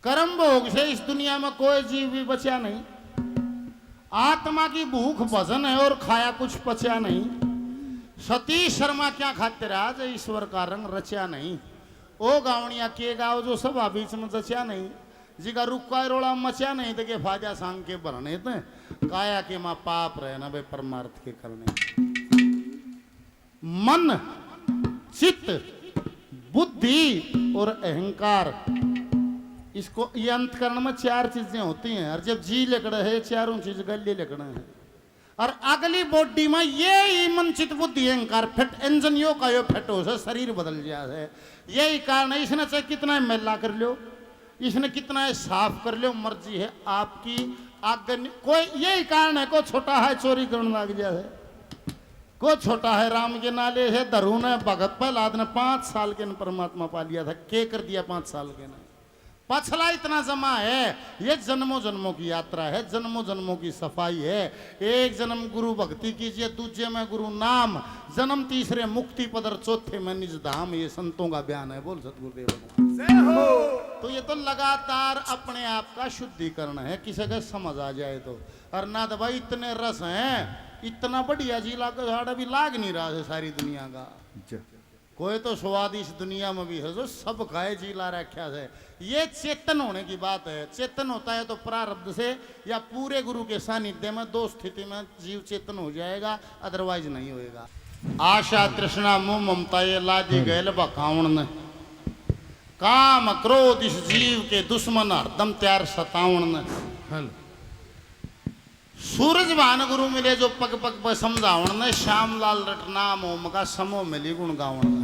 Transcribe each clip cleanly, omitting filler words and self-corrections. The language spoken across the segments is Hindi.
कर्म भोग से इस दुनिया में कोई जीव भी बचा नहीं। आत्मा की भूख भजन है और खाया कुछ पचा नहीं। सतीश शर्मा क्या खाते राज ईश्वर का रंग रचा नहीं। ओ गावणिया के गाँव जो सभा बीच में जचा नहीं। जिका रुका रोड़ा मचा नहीं तो के फाजा सांग के भरने थे काया के माँ पाप रहे ना भाई परमार्थ के करने। मन चित्त बुद्धि और अहंकार इसको ये अंतकरण में चार चीजें होती हैं। और जब जी लकड़ा है चारों चीज गले लकड़ा है। और अगली बॉडी में ये मन चित्त बुद्धि अहंकार फिट इंजन यो का यो फिट हो शरीर बदल जाता है। यही कारण है इसने चाहे कितना मैला कर लो इसने कितना साफ कर लो मर्जी है आपकी। आगे कोई यही कारण है को छोटा है चोरी करने लग जाए है। को छोटा है राम के नाले है धरू ने भगत प्रहलाद ने 5 साल के परमात्मा पा लिया था। के कर दिया 5 साल के ने पछला इतना जमा है। ये जन्मों जन्मों की यात्रा है जन्मों जन्मों की सफाई है। एक जन्म गुरु भक्ति कीजिए दूसरे में गुरु नाम जन्म तीसरे मुक्ति पदर चौथे में निज धाम। ये संतों का बयान है बोल सतगुरुदेव भगवान। तो ये तो लगातार अपने आप का शुद्धिकरण है किसी का समझ आ जाए तो। और ना तो भाई इतने रस हैं इतना बढ़िया जी लाग भी लाग नहीं रहा है सारी दुनिया का। कोई तो स्वाद इस दुनिया में भी है जो सब खाए जी ला रखा है। ये चेतन होने की बात है। चेतन होता है तो प्रारब्ध से या पूरे गुरु के सानिध्य में 2 स्थिति में जीव चेतन हो जाएगा अदरवाइज नहीं होएगा। आशा तृष्णा मोह ममता ये लादी गैल बकावण ने काम क्रोध इस जीव के दुश्मन हरदम त्यार सतावण ने। सूरज भान गुरु मिले जो पग पग पर समझावण ने श्याम लाल रट नाम ओम का समो मिली गुण गावण।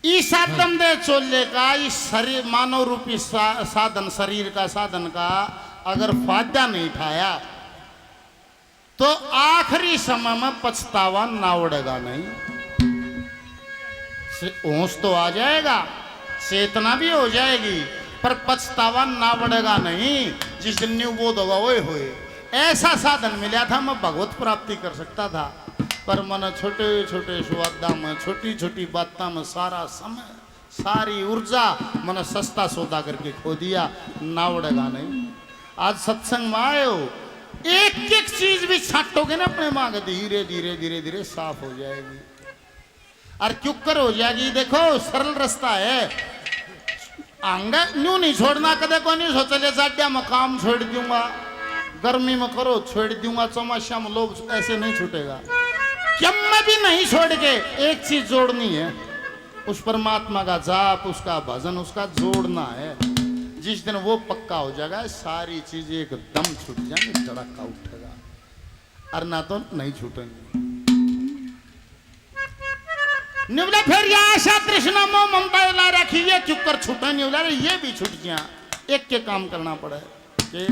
इस आत्म दे चोले का इस शरीर मानव रूपी साधन शरीर का साधन का अगर फायदा नहीं उठाया तो आखिरी समय में पछतावा ना उड़ेगा नहीं। होश तो आ जाएगा चेतना भी हो जाएगी पर पछतावा ना बढ़ेगा नहीं। जिस दिन निबोध होगा वो होए ऐसा साधन मिला था मैं भगवत प्राप्ति कर सकता था। पर मैंने छोटे छोटे स्वादा में छोटी छोटी बातों में सारा समय सारी ऊर्जा मैंने सस्ता सौदा करके खो दिया ना उड़ेगा नहीं। आज सत्संग में आए हो एक एक चीज भी छाटोगे ना अपने मांग धीरे धीरे धीरे धीरे साफ हो जाएगी और क्यों हो जाएगी। देखो सरल रास्ता है आंगा न्यू नहीं छोड़ना कदे को नहीं सोचा ले जाड्या में काम छोड़ दूंगा गर्मी में करो छोड़ दूंगा चौमासा में लोग ऐसे नहीं छूटेगा। जब में भी नहीं छोड़ के एक चीज जोड़नी है उस परमात्मा का जाप उसका भजन उसका जोड़ना है। जिस दिन वो पक्का हो जाएगा सारी चीज एकदम छूट जाएंगे धड़का उठेगा और ना तो नहीं छूटेंगे। निवला फिर ये आशा तृष्णा मोह ममता ला रखी ये चुप कर छूटा नहीं उला ये भी छूट गया एक के काम करना पड़े के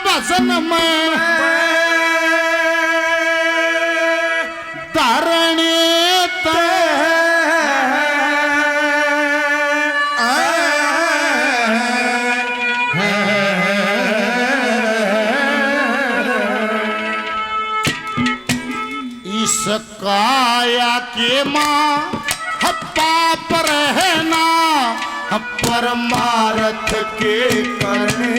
भजन में धारणे इस काया के माँ पाप रहना परमार्थ के करने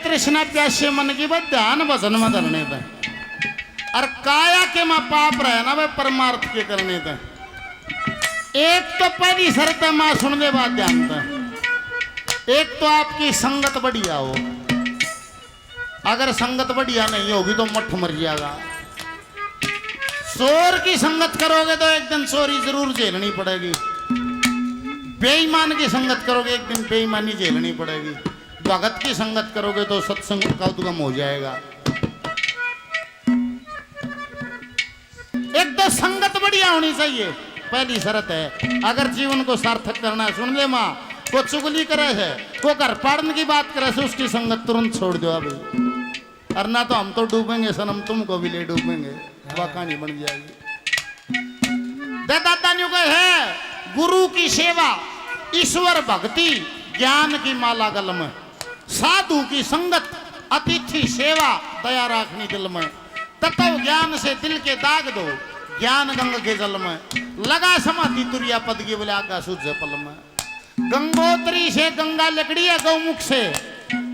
तृष्णा तृष्णा प्यासे मन की बात ध्यान भजन में धरने थे और काया के माँ पाप रहे ना वे परमार्थ के करने थे। एक तो पहली शर्त है माँ सुनने बात ध्यान थे, एक तो आपकी संगत बढ़िया हो। अगर संगत बढ़िया नहीं होगी तो मठ मर जाएगा। चोर की संगत करोगे तो एक दिन चोरी जरूर झेलनी पड़ेगी। बेईमान की संगत करोगे एक दिन बेईमानी झेलनी पड़ेगी। भगत की संगत करोगे तो सत्संग का उद्गम हो जाएगा। एक तो संगत बढ़िया होनी चाहिए, पहली शर्त है। अगर जीवन को सार्थक करना है, सुन ले माँ, को चुगली करे है, को घर पाड़ने की बात करे से उसकी संगत तुरंत छोड़ दो अभी। और ना तो हम तो डूबेंगे सनम, तुमको भी ले डूबेंगे, वह कहानी बन जाएगी। दादानियों का है गुरु की सेवा, ईश्वर भक्ति, ज्ञान की माला गल में, साधु की संगत, अतिथि सेवा, दया राखनी दिल में, तत्व ज्ञान से दिल के दाग दो, ज्ञान गंग के जल में, लगा समाधि तुरिया पद की बोले आगा सूझ पल में। गंगोत्री से गंगा लकड़ी है गौमुख से,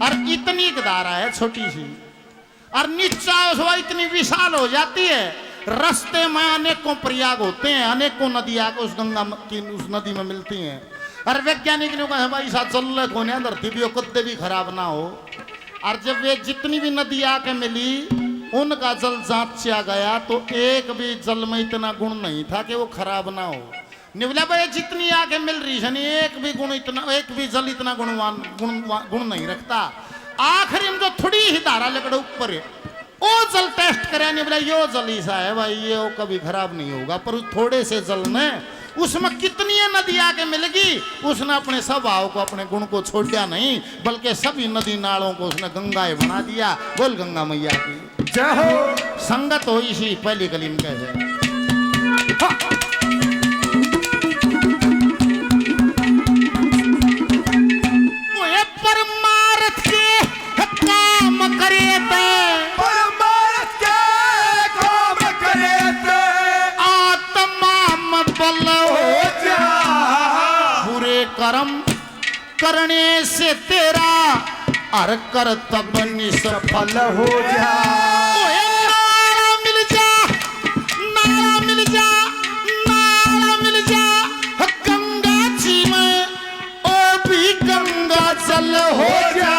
और इतनी धारा है छोटी सी, और नीचा इतनी विशाल हो जाती है। रास्ते में अनेकों प्रयाग होते हैं, अनेकों नदियां उस गंगा की उस नदी में मिलती हैं। और वैज्ञानिक लोग है भाई साथ चल रहे कौन है, धरती भी कद्दे भी खराब ना हो। और जब वे जितनी भी नदी आके मिली उनका जल जांचा गया तो एक भी जल में इतना गुण नहीं था कि वो खराब ना हो। निवला भाई जितनी आके मिल रही है एक भी गुण इतना, एक भी जल इतना गुण नहीं रखता। आखिरी में जो थोड़ी ही धारा लकड़े ऊपर है वो जल टेस्ट करे, नहीं बोला यो जल ऐसा है भाई ये वो कभी खराब नहीं होगा। पर उस थोड़े से जल में उसमें कितनी नदी आके मिलेगी, उसने अपने स्वभाव को अपने गुण को छोड़ा नहीं, बल्कि सभी नदी नालों को उसने गंगाएं बना दिया। बोल गंगा मैया की जय हो। संगत हो इसी पहली कलीम कहे परमार्थ के काम करे बल हो जा, बुरे कर्म करने से तेरा हर कर्तव्य निष्फल हो जा। नारा मिल जा, नारा मिल जा, नारा मिल जा, गंगा जी में ओ भी गंगा जल हो जा।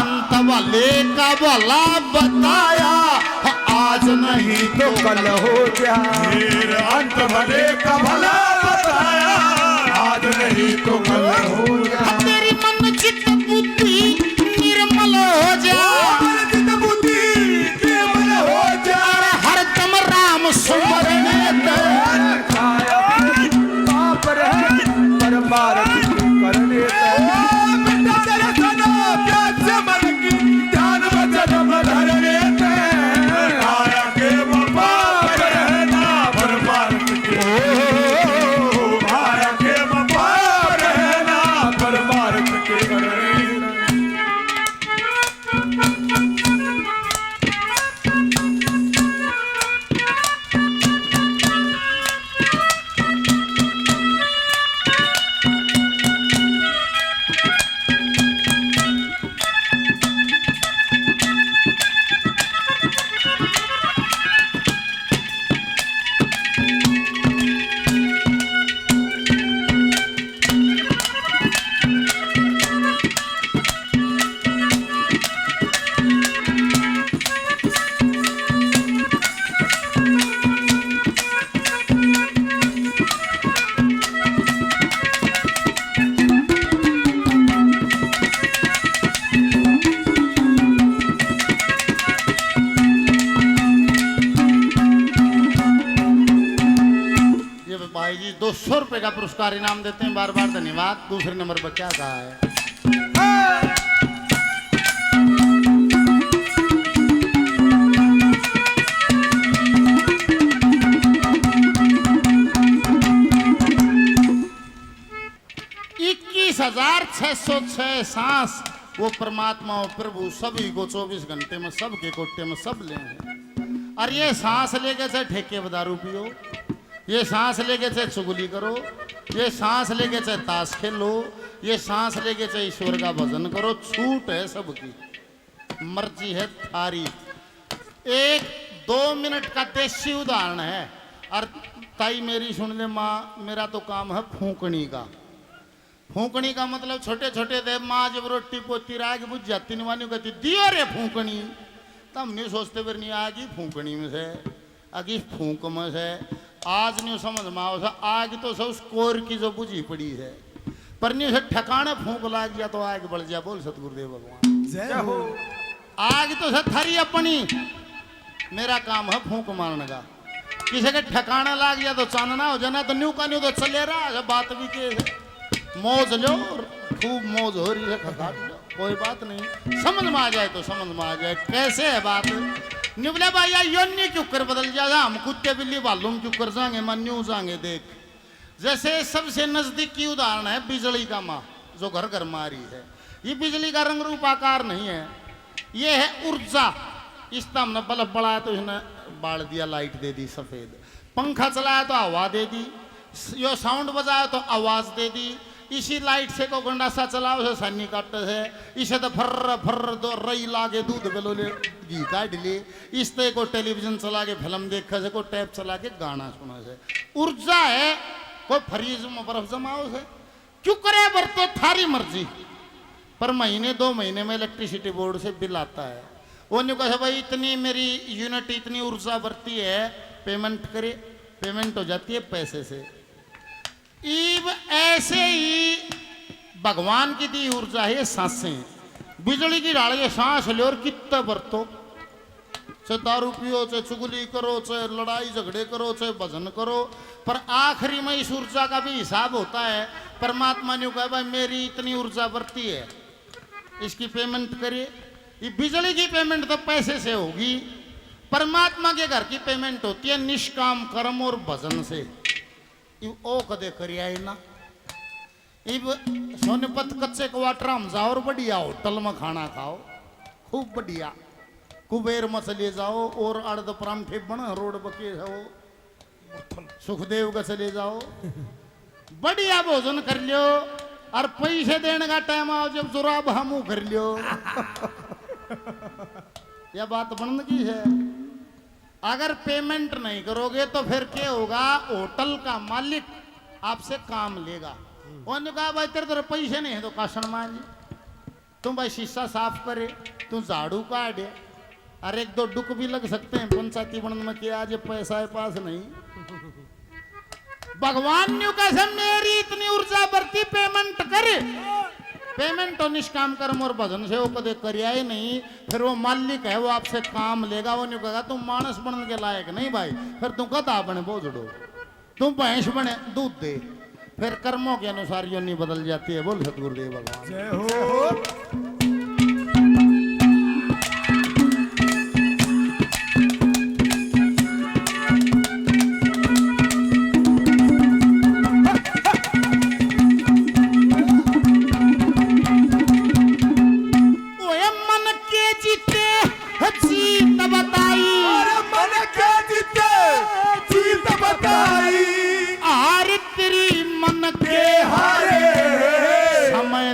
अंत वाले का भला बताया, आज नहीं तो कल हो जा। अंत भले का भला बताया, आज नहीं तो कल हो जा। तेरी मन चित्त बुद्धि निर्मल हो जा, चित्त बुद्धि निर्मल हो जा। हर दम राम सुमरने पाप रहे परमार्थ करने मन की ध्यान वचन में धरने जी 200 रुपए का पुरस्कार इनाम देते हैं, बार बार धन्यवाद। दूसरे नंबर पर क्या कहा है? $21,606 सांस वो परमात्मा और प्रभु सभी को 24 घंटे में सबके कोटे में सब ले हैं। और ये सांस लेके चाहे ठेके बदारू पियो, ये सांस लेके चाहे चुगली करो, ये सांस लेके चाहे ताश खेलो, ये सांस लेके चाहे ईश्वर का भजन करो, छूट है सबकी। मर्जी है थारी। एक 2 मिनट का देसी उदाहरण है। और ताई मेरी सुन ले माँ, मेरा तो काम है फूकनी का। फूकनी का मतलब छोटे छोटे दे माँ जब रोटी पोती राग बुझ जाती नहीं वानी कहती दियो रे फूकनी, तब नहीं सोचते फिर नहीं आगी फूकनी में से आगे फूक में से आज नहीं समझ में आओ सा आग तो सब स्कोर की जो बुझी पड़ी है, पर नहीं उसे ठिकाने फूक लाग गया तो आग बढ़ जा। बोल सतगुरुदेव भगवान जय हो। आग तो से थारी अपनी, मेरा काम है फूक मारने का। किसी के ठिकाना लाग गया तो चानना हो जाना तो न्यू का न्यू तो चले रहा है। बात भी के मौज लो, खूब मौज हो रही है, खकाट लो, कोई बात नहीं। समझ में आ जाए तो समझ में आ जाए कैसे है बात। निबले भाई योनी क्यों कर बदल जाए, हम कुत्ते बिल्ली मालूम क्यों कर जाएंगे मन न्यू जाएंगे। देख जैसे सबसे नजदीकी उदाहरण है बिजली का माँ जो घर घर में आ रही है। ये बिजली का रंग रूप आकार नहीं है, ये है ऊर्जा। इस तरह हमने बल्ब बढ़ाया तो इसने बाढ़ दिया, लाइट दे दी सफेद। पंखा चलाया तो हवा दे दी, यो साउंड बजाया तो आवाज दे दी। इसी लाइट से को गंडासा चलाओ से सन्नी काटते है, इसे तो फर्र फर्र दो रई लागे दूध बेलो ले घी काट ले। इस तरह को टेलीविजन चला के फिल्म देखे से, को टैप चला के गाना सुना से। ऊर्जा है, कोई फ्रीज में बर्फ जमाओ से क्यों करे बर तो थारी मर्जी। पर महीने 2 महीने में इलेक्ट्रिसिटी बोर्ड से बिल आता है। वो नहीं कहे भाई इतनी मेरी यूनिट इतनी ऊर्जा बढ़ती है, पेमेंट करे, पेमेंट हो जाती है पैसे से। इब ऐसे ही भगवान की दी ऊर्जा है सांसें, बिजली की डाल के सांस लो और कितना बरतो, चाहे दारू पियो, चाहे चुगली करो, चाहे लड़ाई झगड़े करो, चाहे भजन करो, पर आखिरी में इस ऊर्जा का भी हिसाब होता है। परमात्मा ने कहा भाई मेरी इतनी ऊर्जा बढ़ती है, इसकी पेमेंट करिए। ये बिजली की पेमेंट तो पैसे से होगी, परमात्मा के घर की पेमेंट होती है निष्काम कर्म और भजन से। ओ कदे करिया ना। इब सोनीपत कच्चे क्वार्टर हम जाओ और बढ़िया होटल में खाना खाओ, खूब बढ़िया कुबेर में चले जाओ और अर्ध परांठे बना रोड बके हो, सुखदेव का चले जाओ, बढ़िया भोजन कर लियो। और पैसे देने का टाइम आओ जब जुराब हमू कर लियो। यह बात बन की है। अगर पेमेंट नहीं करोगे तो फिर क्या होगा, होटल का मालिक आपसे काम लेगा। उन्होंने कहा भाई तेरे तरफ पैसे नहीं है तो काशन मान, तुम भाई शीशा साफ करे, तुम झाड़ू काटे, और 1-2 डुक भी लग सकते हैं पंचायती बनने में, क्या आज पैसा है पास नहीं। भगवान ने कहा मेरी इतनी ऊर्जा बढ़ती, पेमेंट करे, पेमेंट तो निष्काम कर्म और भजन से वो कदे करिया ही नहीं। फिर वो मालिक है वो आपसे काम लेगा। वो नहीं कहेगा तुम मानस बनने के लायक नहीं भाई, फिर तुम गधा बने बोझड़ो, तुम भैंस बने दूध दे। फिर कर्मों के अनुसार योनि बदल जाती है। बोल सतगुरुदेव भगवान जय हो।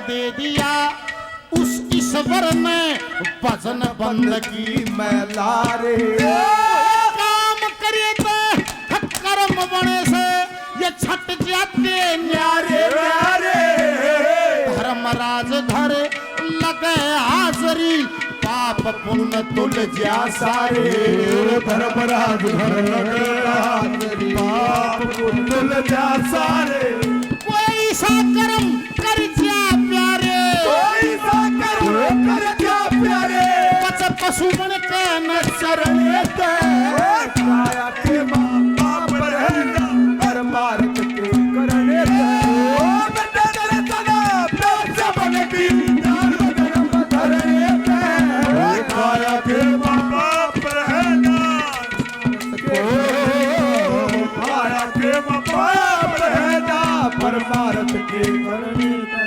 दे दिया उस ईश्वर ने भजन बंदगी में लारे, काम करे तो कर्म बने से ये छट जाते न्यारे न्यारे। धर्मराज घर लगे हाजरी, पाप पुण्य तुल जा सारे। धर्मराज घर लगे हाजरी, पाप पुण्य तुल जा सारे। कोई सा कर्म कर जा प्यारे, कोई सा कर्म कर जा प्यारे। बच पशु बन के न शरण लेते, काया के माँ बाप रहना और मार्ग के करने दे। ओ बेटा तेरे सदा प्यार से बनेगी, जन्म धरने दे। काया के माँ बाप रहना, काया के माँ बाप रहना परमार्थ के करने दे।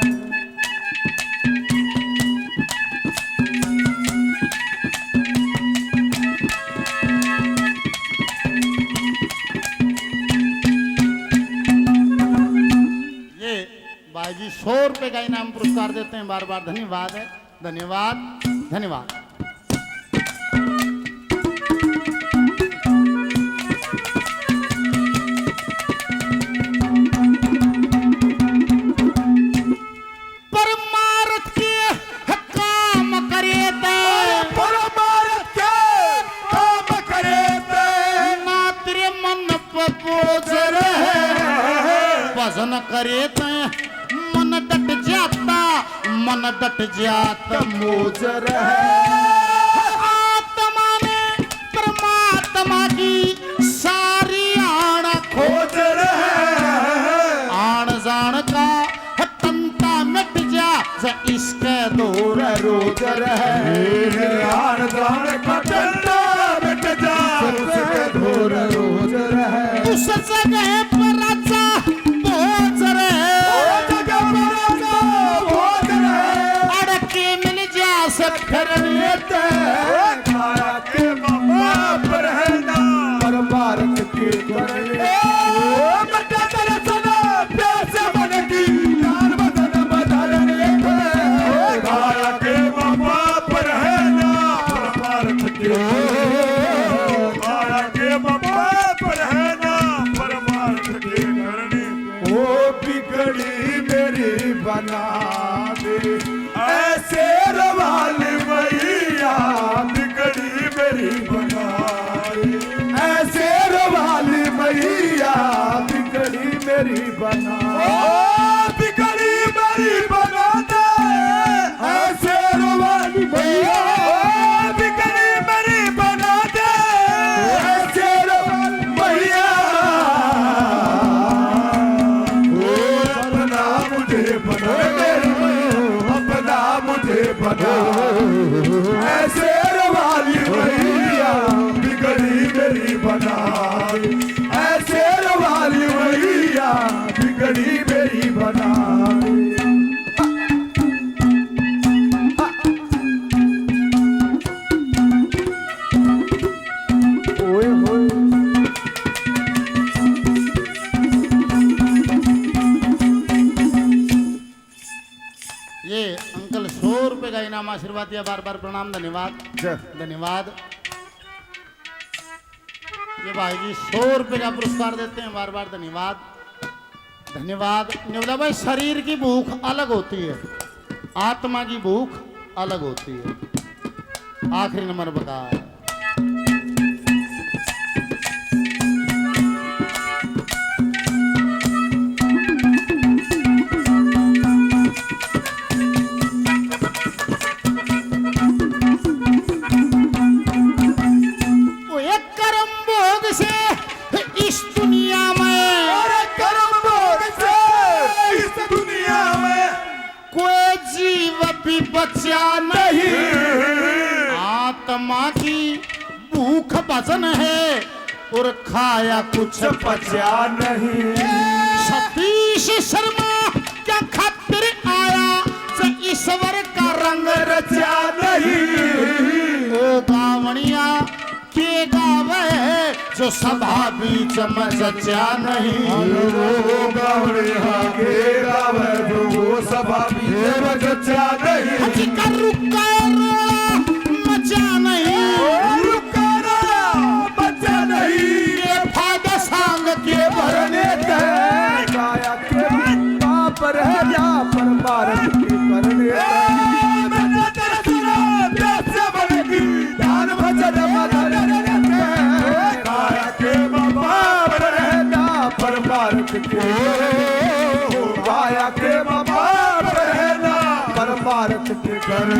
भाई जी 100 रुपए का इनाम पुरस्कार देते हैं बार बार। धन्यवाद है, धन्यवाद, धन्यवाद। भजन करे ते मन डट जाता मोजर है आत्मा ने परमात्मा की सारी आण खोज रहे आण जान का तंता मिट जा इसके दूर रोज रहे आन जान का डंडा मिट जा उसके दूर रोज रहे उस जगह पर राजा भोज रहे अड़के मिल जा सब फिर लेते खाया के बाबा पर है ना पर भारत के करने बच्चा तेरे सदा प्यासे बनगी यार बदन बदलने खाया के बाबा पर है ना पर भारत के खाया के बाबा पर है ना पर भारत के करने ओ बिगड़ी मेरी बना दे ऐसे रवाली मैया बिगड़ी मेरी बना दे ऐसे रवाली मैया बिगड़ी मेरी बना बिगड़ी मेरी बना दे ऐसे रवाली मैया बिगड़ी मेरी बना दे ऐसे रवाली मैया अपना मुझे बना अपना मुझे बना ऐसे रवाली मैया बिगड़ी मेरी बना ऐसे रवाली मैया बिगड़ी मेरी बना ओए होए ये अंकल 100 रुपए का इनाम आशीर्वाद दिया बार बार प्रणाम धन्यवाद धन्यवाद ये भाई जी 100 रुपए का पुरस्कार देते हैं बार बार धन्यवाद धन्यवाद निवला भाई शरीर की भूख अलग होती है आत्मा की भूख अलग होती है आखिरी नंबर बता बच्चा नहीं आत्मा की भूख भजन है और खाया कुछ बचा नहीं सतीश शर्मा क्या खातिर आया से ईश्वर का रंग रचा नहीं ओ गावणिया के गावे जो सभा बीच में जचा नहीं गावड़िया के गावे जो सभा बीच में जचा नहीं हजी का रुका रोला मचा नहीं रुका रोला मचा नहीं ये फायदा सांग के भरने दे काया के बाप रह जा पर भारत के करने मैं तेरा सुना प्यास बनेगी दान भजन मदन काया के बाप रह जा पर भारत के काया के बाप रह जा पर भारत के करने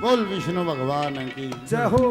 बोल विष्णु भगवान की जय हो।